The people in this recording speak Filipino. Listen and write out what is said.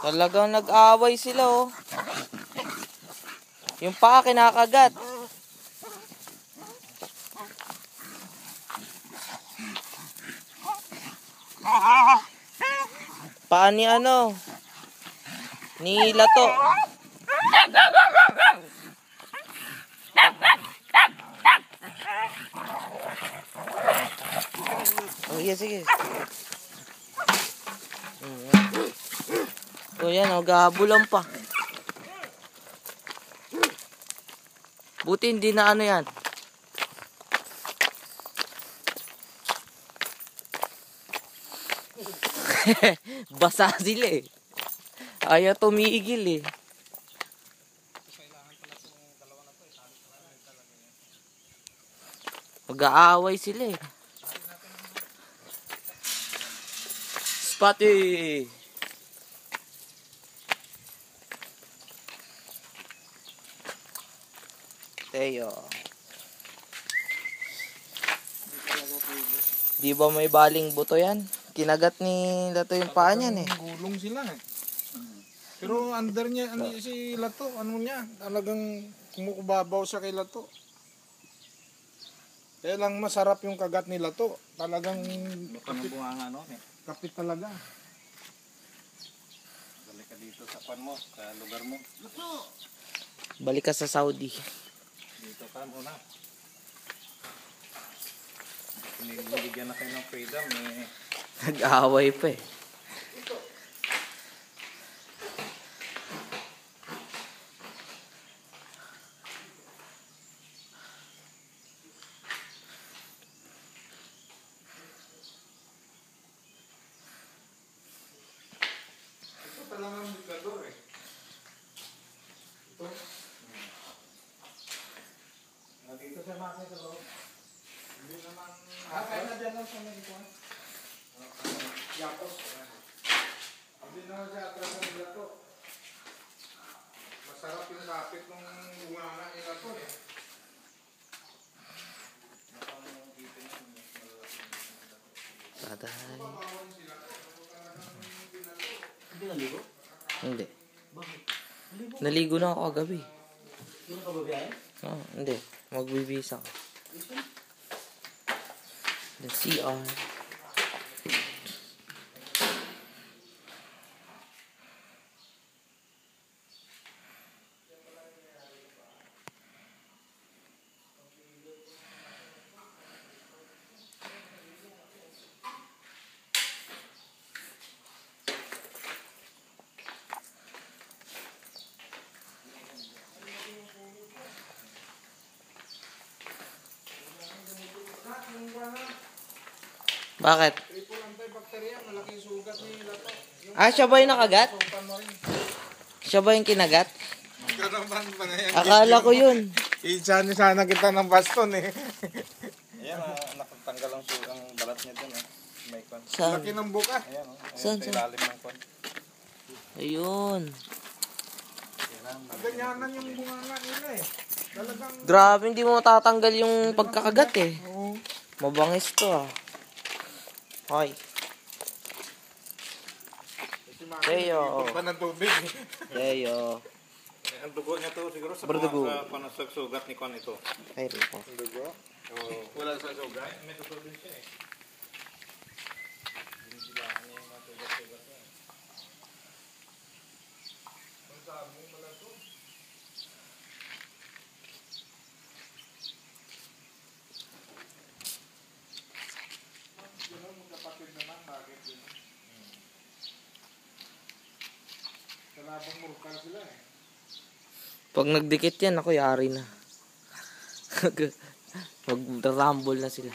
Talagang nag-away sila oh. Yung paa kinakagat. Paa ni ano? Ni Lato. Oh, iya, sige. O yan, gahabulan pa. Buti hindi na ano yan. Basa sila eh. Ayaw tumiigil eh. Mag-aaway sila eh. Spotty! Teo. Di ba may baling buto yan? Kinagat ni Lato yung paa niyan eh. Gulong sila eh. Pero under niya, si Lato, ano niya, talagang kumukubabaw siya kay Lato. Kaya lang masarap yung kagat ni Lato. Talagang kapit talaga. Balik ka dito sa pan mo, sa lugar mo. Lato! Balik ka sa Saudi. Dito ka muna. Binibigyan na kayo ng freedom eh. Nag-aaway pa eh. Ito talagang migador eh. Ito. Dito siya makakita sa loob. Hindi naman... kaya na dyan lang sa mga ikuan. Yapos. Hindi naman siya atras ng Lato. Masarap yung kapit ng bunganga ni Lato eh. Taday. Hindi naligo? Hindi. Bakit? Naligo na ako kagabi. Hindi ka babiyahin? Oh, hindi. Magbibisa ko. The CR. Bakit? Triple antibacterial, malaking sugat ni Lato. Ah, siya ba yung nakagat? Siya ba yung kinagat? Karaman pa na yan. Akala ko yun. Sana kita ng baston eh. Ayan, nakatanggal ang balat niya dun eh. May kwan. Saan? Laki ng buka. Ayan, Saan? sa ilalim ng kwan. Ayun. Ganyanan yung bunganga nila eh. Talagang... Grabe, hindi mo matatanggal yung pagkakagat eh. Oo. Mabangis to ah. Hoy. Teo. Pa ng tubig. Teo. Ang dugo niya to siguro sa Berdugo. panasagsugat ni Kwan ito. Ay, ripo. Ang dugo? Oo. Wala sa sugat. May tutubig siya eh. Binibilaan niya yung mga sugat-sugat niya. Ang sabi mo pala to. Ganun magkapatid naman, bakit yun? Kalabang murkal sila eh. Pag nagdikit yan, ako yari na. Mag-rumble na sila.